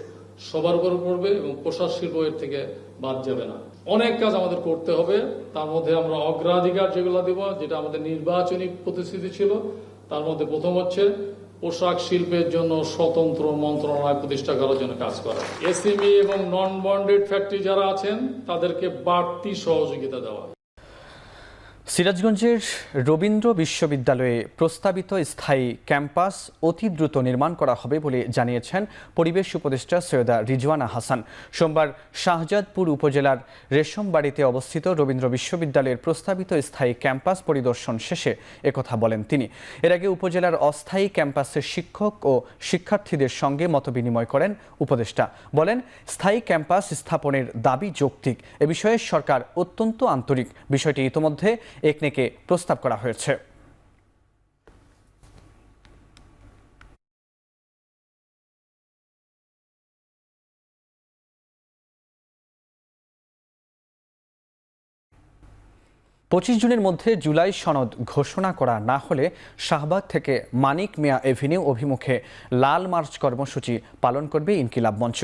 [SPEAKER 13] সবার উপর পড়বে এবং পোশাক শিল্প এর থেকে বাদ যাবে না। অনেক কাজ আমাদের করতে হবে, তার মধ্যে আমরা অগ্রাধিকার যেগুলো দেব, যেটা আমাদের নির্বাচনী প্রতিশ্রুতি ছিল, তার মধ্যে প্রথম হচ্ছে পোশাক শিল্পের জন্য স্বতন্ত্র মন্ত্রণালয় প্রতিষ্ঠা করার জন্য কাজ করা। এসএমই এবং নন বন্ডেড ফ্যাক্টরি যারা আছেন তাদেরকে বাড়তি সহযোগিতা দেওয়া।
[SPEAKER 1] সিরাজগঞ্জের রবীন্দ্র বিশ্ববিদ্যালয়ে প্রস্তাবিত স্থায়ী ক্যাম্পাস অতি দ্রুত নির্মাণ করা হবে বলে জানিয়েছেন পরিবেশ উপদেষ্টা সৈয়দা রিজওয়ানা হাসান। সোমবার শাহজাদপুর উপজেলার রেশমবাড়িতে অবস্থিত রবীন্দ্র বিশ্ববিদ্যালয়ের প্রস্তাবিত স্থায়ী ক্যাম্পাস পরিদর্শন শেষে একথা বলেন তিনি। এর আগে উপজেলার অস্থায়ী ক্যাম্পাসের শিক্ষক ও শিক্ষার্থীদের সঙ্গে মতবিনিময় করেন উপদেষ্টা। বলেন, স্থায়ী ক্যাম্পাস স্থাপনের দাবি যৌক্তিক। এ বিষয়ে সরকার অত্যন্ত আন্তরিক। বিষয়টি ইতোমধ্যে একনেকে প্রস্তাব করা হয়েছে। 25 জুনের মধ্যে জুলাই সনদ ঘোষণা করা না হলে শাহবাগ থেকে মানিক মিয়া এভিনিউ অভিমুখে লাল মার্চ কর্মসূচি পালন করবে ইনকিলাব মঞ্চ।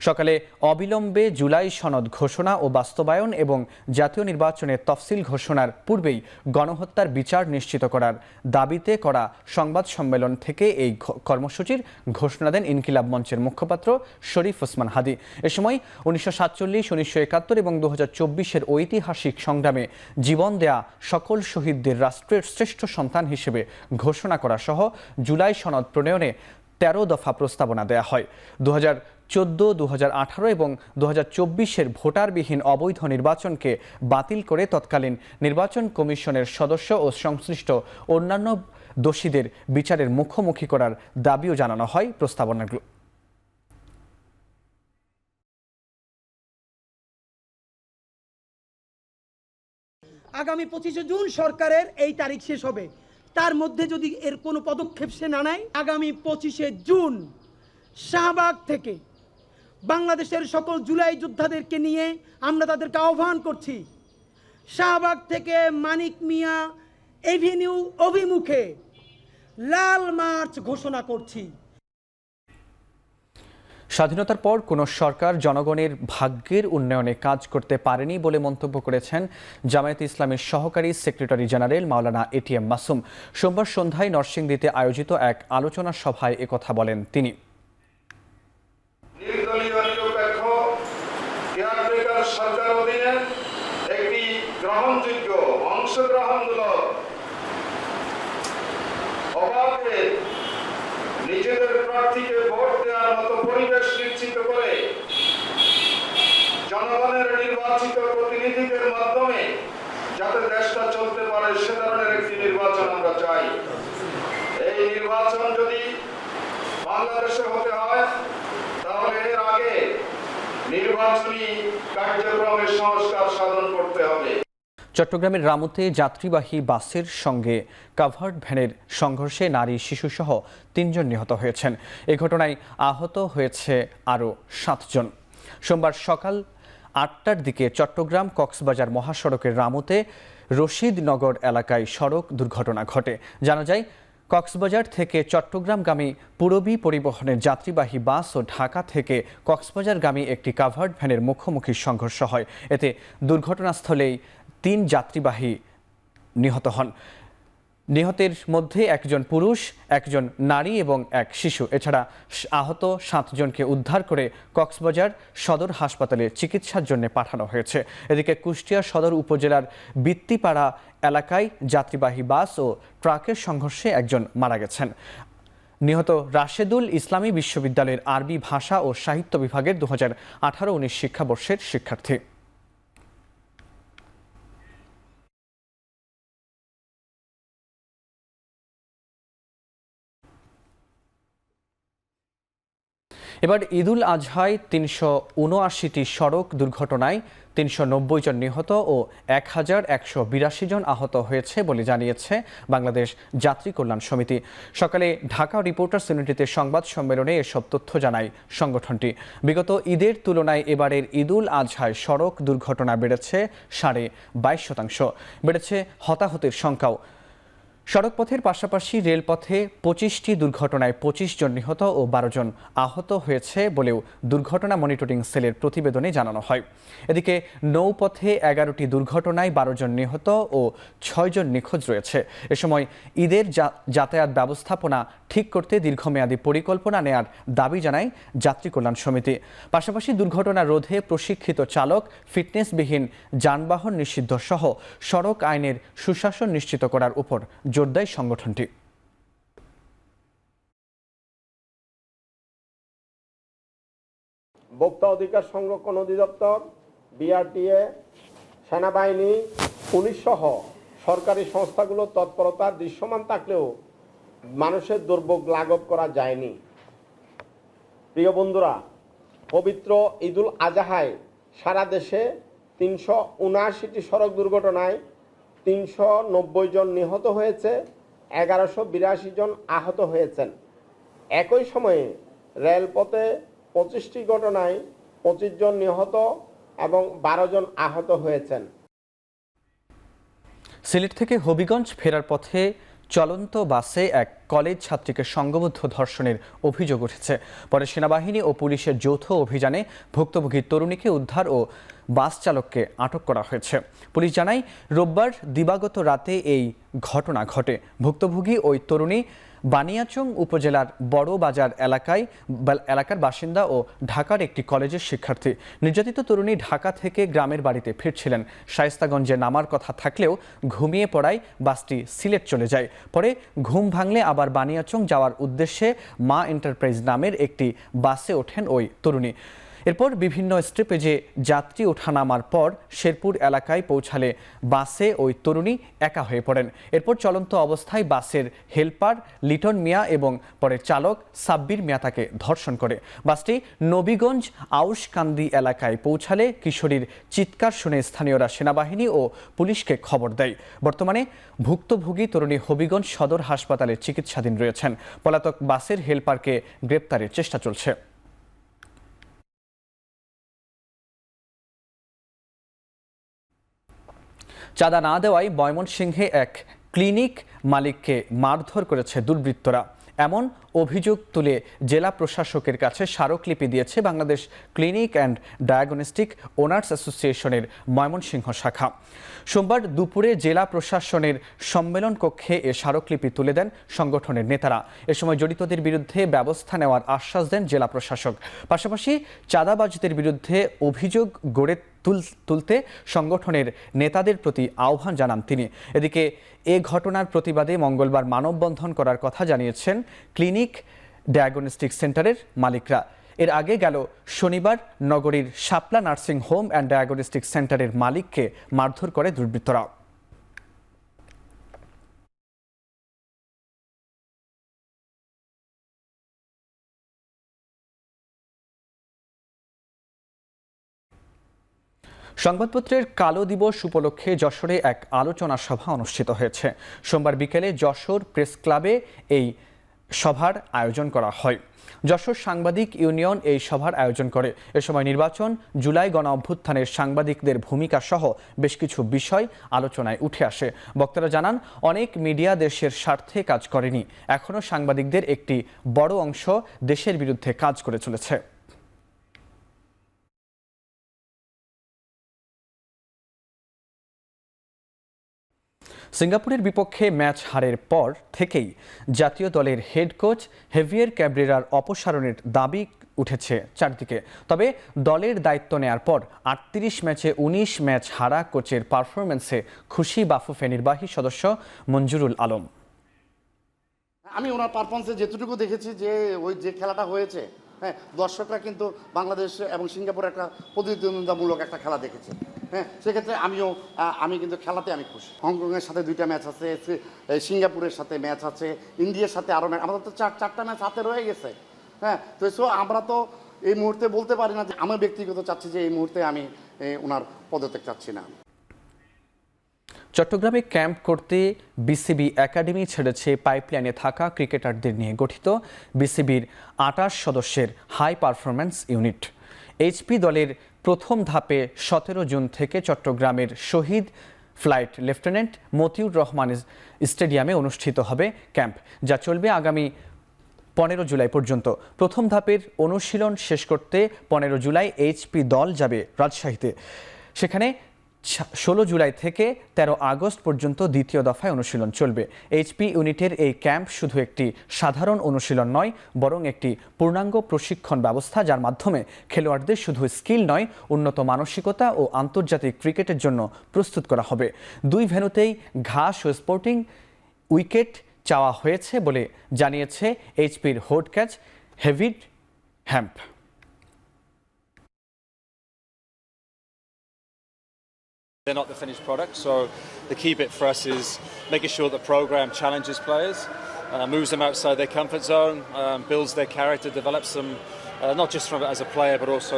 [SPEAKER 1] সকালে অবিলম্বে জুলাই সনদ ঘোষণা ও বাস্তবায়ন এবং জাতীয় নির্বাচনের তফসিল ঘোষণার পূর্বেই গণহত্যার বিচার নিশ্চিত করার দাবিতে করা সংবাদ সম্মেলন থেকে এই কর্মসূচির ঘোষণা দেন ইনকিলাব মঞ্চের মুখপাত্র শরীফ ওসমান হাদি। এ সময় 1947, 1971 এবং 2024-এর ঐতিহাসিক সংগ্রামে জীবন দেয়া সকল শহীদদের রাষ্ট্রের শ্রেষ্ঠ সন্তান হিসেবে ঘোষণা করা সহ জুলাই সনদ প্রণয়নে 13 দফা প্রস্তাবনা দেয়া হয়। 2014, 2018 এবং 2024-এর ভোটারবিহীন অবৈধ নির্বাচনকে বাতিল করে তৎকালীন নির্বাচন কমিশনের সদস্য ও সংশ্লিষ্ট অন্যান্য দোষীদের বিচারের মুখোমুখি করার দাবিও জানানো হয় প্রস্তাবনাগুলো।
[SPEAKER 14] আগামী 25 জুন সরকারের এই তারিখ শেষ হবে। তার মধ্যে যদি এর কোনো পদক্ষেপ সে না নেয়, আগামী 25 জুন শাহবাগ থেকে বাংলাদেশের সকল জুলাই যোদ্ধাদেরকে নিয়ে আমরা তাদেরকে আহ্বান করছি, শাহবাগ থেকে মানিক মিয়া এভিনিউ অভিমুখে লাল মার্চ ঘোষণা করছি।
[SPEAKER 1] স্বাধীনতার পর কোনো সরকার জনগণের ভাগ্যের উন্নয়নে কাজ করতে পারেনি বলে মন্তব্য করেছেন জামায়াতে ইসলামের সহকারী সেক্রেটারি জেনারেল মাওলানা এটিএম মাসুম। সোমবার সন্ধ্যায় নরসিংদীতে আয়োজিত এক আলোচনা সভায় একথা বলেন তিনি।
[SPEAKER 15] সরকার অধীনে একটি গ্রহণযোগ্য অংশগ্রহণমূলক অবাধে নিজেদের প্রার্থীকে ভোট দেওয়ার মতো পরিবেশ নিশ্চিত করে জনগণের নির্বাচিত প্রতিনিধিদের মাধ্যমে যাতে দেশটা চলতে পারে সে ধরনের একটি নির্বাচন আমরা চাই। এই নির্বাচন যদি বাংলাদেশে হতে হয় তাহলে এর আগে নির্বাচনী কার্যক্রমের সংস্কার সাধন করতে হবে।
[SPEAKER 1] চট্টগ্রামের রামুতে যাত্রীবাহী বাসের সঙ্গে কাভার্ড ভ্যানের সংঘর্ষে নারী শিশুসহ 3 জন নিহত হয়েছেন। এ ঘটনায় আহত হয়েছে আরও 7 জন। সোমবার সকাল 8টার দিকে চট্টগ্রাম কক্সবাজার মহাসড়কের রামুতে রশিদনগর এলাকায় সড়ক দুর্ঘটনা ঘটে। জানা যায়, কক্সবাজার থেকে চট্টগ্রামগামী পূরবী পরিবহনের যাত্রীবাহী বাস ও ঢাকা থেকে কক্সবাজারগামী একটি কাভার্ড ভ্যানের মুখোমুখি সংঘর্ষ হয়। এতে দুর্ঘটনাস্থলেই 3 যাত্রীবাহী নিহত হন। নিহতের মধ্যে 1 জন পুরুষ, 1 জন নারী এবং 1 শিশু। এছাড়া আহত 7 জনকে উদ্ধার করে কক্সবাজার সদর হাসপাতালে চিকিৎসার জন্য পাঠানো হয়েছে। এদিকে কুষ্টিয়া সদর উপজেলার বিত্তিপাড়া এলাকায় যাত্রীবাহী বাস ও ট্রাকের সংঘর্ষে 1 জন মারা গেছেন। নিহত রাশেদুল ইসলামী বিশ্ববিদ্যালয়ের আরবি ভাষা ও সাহিত্য বিভাগের 2018-19 শিক্ষাবর্ষের শিক্ষার্থী। এবার ঈদুল আজহায় 379টি সড়ক দুর্ঘটনায় 390 জন নিহত ও 1182 জন আহত হয়েছে বলে জানিয়েছে বাংলাদেশ যাত্রী কল্যাণ সমিতি। সকালে ঢাকা রিপোর্টার্স ইউনিটিতে সংবাদ সম্মেলনে এসব তথ্য জানায় সংগঠনটি। বিগত ঈদের তুলনায় এবারের ঈদুল আজহায় সড়ক দুর্ঘটনা বেড়েছে 22.5%। বেড়েছে হতাহতের সংখ্যাও। সড়কপথের পাশাপাশি রেলপথে 25টি দুর্ঘটনায় 25 জন নিহত ও 12 জন আহত হয়েছে বলেও দুর্ঘটনা মনিটরিং সেলের প্রতিবেদনে জানানো হয়। এদিকে নৌপথে 11টি দুর্ঘটনায় 12 জন নিহত ও 6 জন নিখোঁজ রয়েছে। এ সময় ঈদের যাতায়াত ব্যবস্থাপনা ঠিক করতে দীর্ঘমেয়াদী পরিকল্পনা নেয়ার দাবি জানায় যাত্রী কল্যাণ সমিতি। পাশাপাশি দুর্ঘটনা রোধে প্রশিক্ষিত চালক, ফিটনেসবিহীন যানবাহন নিষিদ্ধ সহ সড়ক আইনের সুশাসন নিশ্চিত করার উপর জোর দেয় সংগঠনটি।
[SPEAKER 16] ভোক্তা অধিকার সংরক্ষণ অধিদপ্তর, বিআরটিএ, সেনাবাহিনী, পুলিশ সহ সরকারি সংস্থাগুলো তৎপরতা দৃশ্যমান থাকলেও মানুষের দুর্ভোগ লাঘব করা যায়নি। প্রিয় বন্ধুরা, পবিত্র ঈদুল আজহায় সারা দেশে 379টি সড়ক দুর্ঘটনায় 390 জন নিহত হয়েছে, 1182 জন আহত হয়েছেন। একই সময়ে রেলপথে 25টি ঘটনায় 25 জন নিহত এবং 12 জন আহত হয়েছেন।
[SPEAKER 1] সিলেট থেকে হবিগঞ্জ ফেরার পথে চলন্ত বাসে এক কলেজ ছাত্রীকে সংঘবদ্ধ ধর্ষণের অভিযোগ উঠেছে। পরে সেনাবাহিনী ও পুলিশের যৌথ অভিযানে ভুক্তভোগী তরুণীকে উদ্ধার ও বাস চালককে আটক করা হয়েছে। পুলিশ জানায়, রোববার দিবাগত রাতে এই ঘটনা ঘটে। ভুক্তভোগী ওই তরুণী বানিয়াচং উপজেলার বড় বাজার এলাকার বাসিন্দা ও ঢাকার একটি কলেজের শিক্ষার্থী। নির্যাতিত তরুণী ঢাকা থেকে গ্রামের বাড়িতে ফিরছিলেন। শায়েস্তাগঞ্জে নামার কথা থাকলেও ঘুমিয়ে পড়ায় বাসটি সিলেট চলে যায়। পরে ঘুম ভাঙলে আবার বানিয়াচং যাওয়ার উদ্দেশ্যে মা এন্টারপ্রাইজ নামের একটি বাসে ওঠেন ওই তরুণী। এরপর বিভিন্ন স্টপেজে যাত্রী ওঠানামার পর শেরপুর এলাকায় পৌঁছালে বাসে ওই তরুণী একা হয়ে পড়েন। এরপর চলন্ত অবস্থায় বাসের হেলপার লিটন মিয়া এবং পরে চালক সাব্বির মিয়া তাকে ধর্ষণ করে। বাসটি নবীগঞ্জ আউশকান্দি এলাকায় পৌঁছালে কিশোরীর চিৎকার শুনে স্থানীয়রা সেনাবাহিনী ও পুলিশকে খবর দেয়। বর্তমানে ভুক্তভোগী তরুণী হবিগঞ্জ সদর হাসপাতালে চিকিৎসাধীন রয়েছেন। পলাতক বাসের হেলপারকে গ্রেপ্তারের চেষ্টা চলছে। চাঁদা না দেওয়ায় ময়মনসিংহে এক ক্লিনিক মালিককে মারধর করেছে দুর্বৃত্তরা। এমন অভিযোগ তুলে জেলা প্রশাসকের কাছে স্মারকলিপি দিয়েছে Bangladesh clinic and diagnostic owners অ্যাসোসিয়েশনের ময়মনসিংহ শাখা। সোমবার দুপুরে জেলা প্রশাসনের সম্মেলন কক্ষে এ স্মারকলিপি তুলে দেন সংগঠনের নেতারা। এ সময় জড়িতদের বিরুদ্ধে ব্যবস্থা নেওয়ার আশ্বাস দেন জেলা প্রশাসক। পাশাপাশি চাঁদাবাজদের বিরুদ্ধে অভিযোগ গড়ে তুলতে সংগঠনের নেতাদের প্রতি আহ্বান জানান তিনি। এদিকে এ ঘটনার প্রতিবাদে মঙ্গলবার মানববন্ধন করার কথা জানিয়েছেন ক্লিনিক ডায়াগনস্টিক সেন্টারের মালিকরা। এর আগে গেল শনিবার নগরীর শাপলা নার্সিং হোম অ্যান্ড ডায়াগনস্টিক সেন্টারের মালিককে মারধর করে দুর্বৃত্তরা। সংবাদপত্রের কালো দিবস উপলক্ষে যশোরে এক আলোচনা সভা অনুষ্ঠিত হয়েছে। সোমবার বিকেলে যশোর প্রেস ক্লাবে এই সভার আয়োজন করা হয়। যশোর সাংবাদিক ইউনিয়ন এই সভার আয়োজন করে। এ সময় নির্বাচন, জুলাই গণ অভ্যুত্থানের সাংবাদিকদের ভূমিকা সহ বেশ কিছু বিষয় আলোচনায় উঠে আসে। বক্তারা জানান, অনেক মিডিয়া দেশের স্বার্থে কাজ করেনি, এখনও সাংবাদিকদের একটি বড় অংশ দেশের বিরুদ্ধে কাজ করে চলেছে। সিঙ্গাপুরের বিপক্ষে ম্যাচ হারের পর থেকেই জাতীয় দলের হেড কোচ হেভিয়ার ক্যাব্রেরার অপসারণের দাবি উঠেছে চারদিকে। তবে দলের দায়িত্ব নেয়ার পর 38 ম্যাচে 19 ম্যাচ হারা কোচের পারফরম্যান্সে খুশি বাফুফে নির্বাহী সদস্য মঞ্জুরুল আলম।
[SPEAKER 17] আমি ওনার পারফরমেন্সে যেটুকু দেখেছি যে ওই যে খেলাটা হয়েছে, হ্যাঁ, দর্শকরা কিন্তু বাংলাদেশ এবং সিঙ্গাপুর একটা প্রতিদ্বন্দ্বিতামূলক একটা খেলা দেখেছে। হ্যাঁ, সেক্ষেত্রে আমি কিন্তু খেলাতে আমি খুশি। হংকংয়ের সাথে 2টা ম্যাচ আছে, সিঙ্গাপুরের সাথে ম্যাচ আছে, ইন্ডিয়ার সাথে আরও ম্যাচ, আমাদের তো 4টা ম্যাচ হাতে রয়ে গেছে। হ্যাঁ, তো আমরা তো এই মুহূর্তে বলতে পারি না যে আমি ব্যক্তিগত চাচ্ছি যে এই মুহূর্তে আমি ওনার পদত্যাগ চাচ্ছি না।
[SPEAKER 1] চট্টগ্রামে ক্যাম্প করতে বিসিবি একাডেমি ছেড়েছে পাইপলাইনে থাকা ক্রিকেটারদের নিয়ে গঠিত বিসিবির 28 সদস্যের হাই পারফরম্যান্স ইউনিট। এইচপি দলের প্রথম ধাপে 17 জুন থেকে চট্টগ্রামের শহীদ ফ্লাইট লেফটেন্যান্ট মতিউর রহমান স্টেডিয়ামে অনুষ্ঠিত হবে ক্যাম্প, যা চলবে আগামী 15 জুলাই পর্যন্ত। প্রথম ধাপের অনুশীলন শেষ করতে 15 জুলাই এইচপি দল যাবে রাজশাহীতে। সেখানে 16 জুলাই থেকে 13 আগস্ট পর্যন্ত দ্বিতীয় দফায় অনুশীলন চলবে। এইচপি ইউনিটের এই ক্যাম্প শুধু একটি সাধারণ অনুশীলন নয়, বরং একটি পূর্ণাঙ্গ প্রশিক্ষণ ব্যবস্থা, যার মাধ্যমে খেলোয়াড়দের শুধু স্কিল নয়, উন্নত মানসিকতা ও আন্তর্জাতিক ক্রিকেটের জন্য প্রস্তুত করা হবে। 2 ভেন্যুতেই ঘাস ও স্পোর্টিং উইকেট চাওয়া হয়েছে বলে জানিয়েছে এইচপির head coach David Hamp.
[SPEAKER 18] They're not the finished product, so the key bit for us is making sure the program challenges players, moves them outside their comfort zone, builds their character, develops them not just from as a player but also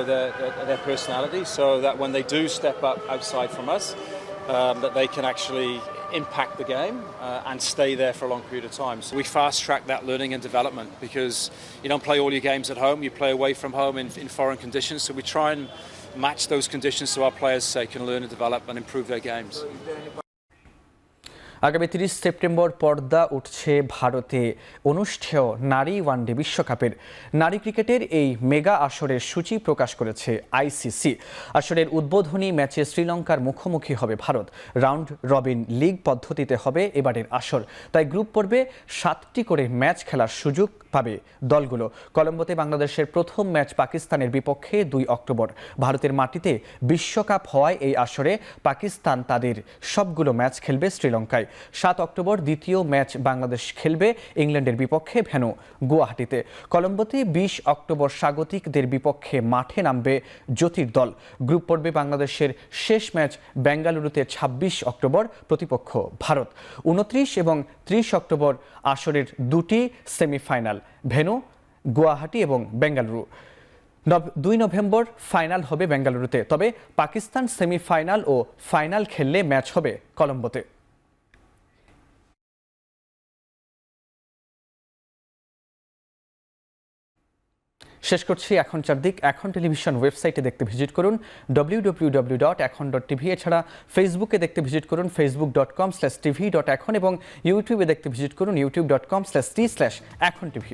[SPEAKER 18] their personality, so that when they do step up outside from us, that they can actually impact the game and stay there for a long period of time. So we fast track that learning and development, because you don't play all your games at home, you play away from home in foreign conditions, so we try and match those conditions so our players can learn and develop and improve their games.
[SPEAKER 1] আগামী 30 September পর্দা উঠছে ভারতে অনুষ্ঠেয় নারী one day বিশ্বকাপের। নারী ক্রিকেটের এই মেগা আসরের সূচি প্রকাশ করেছে আইসিসি। আসরের উদ্বোধনী ম্যাচে শ্রীলঙ্কার মুখোমুখি হবে ভারত। রাউন্ড রবিন লিগ পদ্ধতিতে হবে এবারের আসর, তাই গ্রুপ পর্বে 7টি করে ম্যাচ খেলার সুযোগ পাবে দলগুলো। কলম্বোতে বাংলাদেশের প্রথম ম্যাচ পাকিস্তানের বিপক্ষে 2 অক্টোবর। ভারতের মাটিতে বিশ্বকাপ হওয়ায় এই আসরে পাকিস্তান তাদের সবগুলো ম্যাচ খেলবে শ্রীলঙ্কায়। 7 অক্টোবর দ্বিতীয় ম্যাচ বাংলাদেশ খেলবে ইংল্যান্ডের বিপক্ষে ভেন্যু গুয়াহাটিতে। কলম্বোতে 20 অক্টোবর স্বাগতিকদের বিপক্ষে মাঠে নামবে জ্যোতির দল। গ্রুপ পর্বে বাংলাদেশের শেষ ম্যাচ বেঙ্গালুরুতে 26 অক্টোবর, প্রতিপক্ষ ভারত। 29 এবং 30 অক্টোবর আসরের 2টি সেমিফাইনাল, ভেন্যু গুয়াহাটি এবং বেঙ্গালুরু। 2 নভেম্বর ফাইনাল হবে বেঙ্গালুরুতে, তবে পাকিস্তান সেমিফাইনাল ও ফাইনাল খেললে ম্যাচ হবে কলম্বোতে। শেষ করছি এখন চারদিক। এখন টেলিভিশন ওয়েবসাইটে দেখতে ভিজিট করুন www.ekhon.tv। এছাড়া ফেসবুকে দেখতে ভিজিট করুন facebook.com/tv.ekhon এবং ইউটিউবে দেখতে ভিজিট করুন youtube.com/t/ekhon tv।